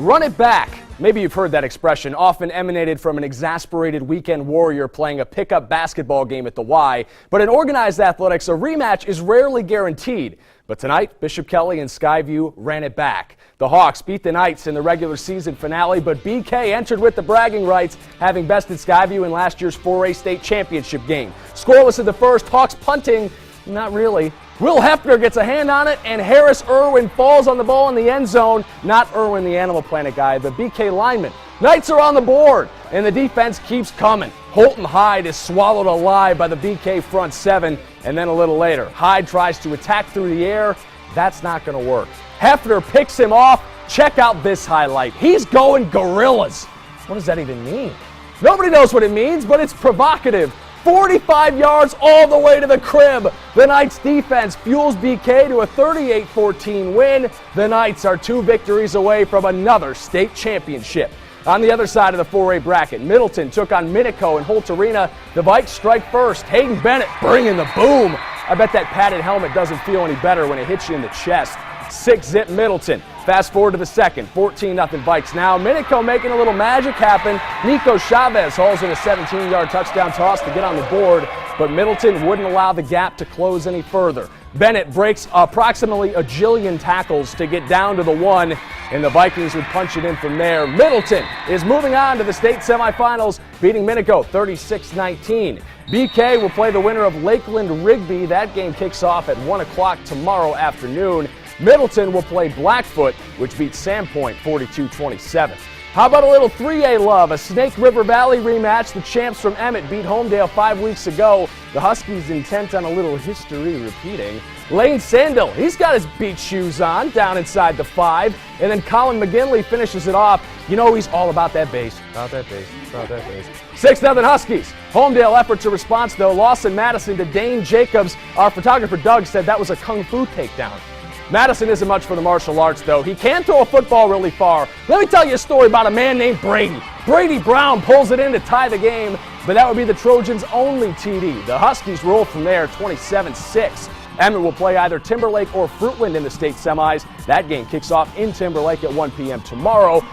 Run it back. Maybe you've heard that expression, often emanated from an exasperated weekend warrior playing a pickup basketball game at the Y. But in organized athletics, a rematch is rarely guaranteed. But tonight, Bishop Kelly and Skyview ran it back. The Hawks beat the Knights in the regular season finale, but BK entered with the bragging rights, having bested Skyview in last year's 4A state championship game. Scoreless in the first, Hawks punting, not really. Will Hefner gets a hand on it, and Harris Irwin falls on the ball in the end zone. Not Irwin, the Animal Planet guy, the BK lineman. Knights are on the board, and the defense keeps coming. Holton Hyde is swallowed alive by the BK front seven, and then a little later, Hyde tries to attack through the air. That's not going to work. Hefner picks him off. Check out this highlight. He's going gorillas. What does that even mean? Nobody knows what it means, but it's provocative. 45 yards all the way to the crib. The Knights defense fuels BK to a 38-14 win. The Knights are 2 victories away from another state championship. On the other side of the 4A bracket, Middleton took on Minico in Holt Arena. The Vikes strike first. Hayden Bennett bringing the boom. I bet that padded helmet doesn't feel any better when it hits you in the chest. 6-zip Middleton. Fast forward to the second, 14-0 Vikes now. Minico making a little magic happen. Nico Chavez hauls in a 17-yard touchdown toss to get on the board, but Middleton wouldn't allow the gap to close any further. Bennett breaks approximately a jillion tackles to get down to the 1, and the Vikings would punch it in from there. Middleton is moving on to the state semifinals, beating Minico 36-19. BK will play the winner of Lakeland Rigby. That game kicks off at 1 o'clock tomorrow afternoon. Middleton will play Blackfoot, which beats Sandpoint 42-27. How about a little 3A love? A Snake River Valley rematch. The champs from Emmett beat Homedale 5 weeks ago. The Huskies intent on a little history repeating. Lane Sandell, he's got his beach shoes on down inside the 5. And then Colin McGinley finishes it off. You know he's all about that base. About that base. About that base. 6-0 Huskies. Homedale effort to response though. Lawson Madison to Dane Jacobs. Our photographer Doug said that was a kung fu takedown. Madison isn't much for the martial arts, though. He can throw a football really far. Let me tell you a story about a man named Brady. Brady Brown pulls it in to tie the game, but that would be the Trojans' only TD. The Huskies roll from there 27-6. Emmett will play either Timberlake or Fruitland in the state semis. That game kicks off in Timberlake at 1 p.m. tomorrow.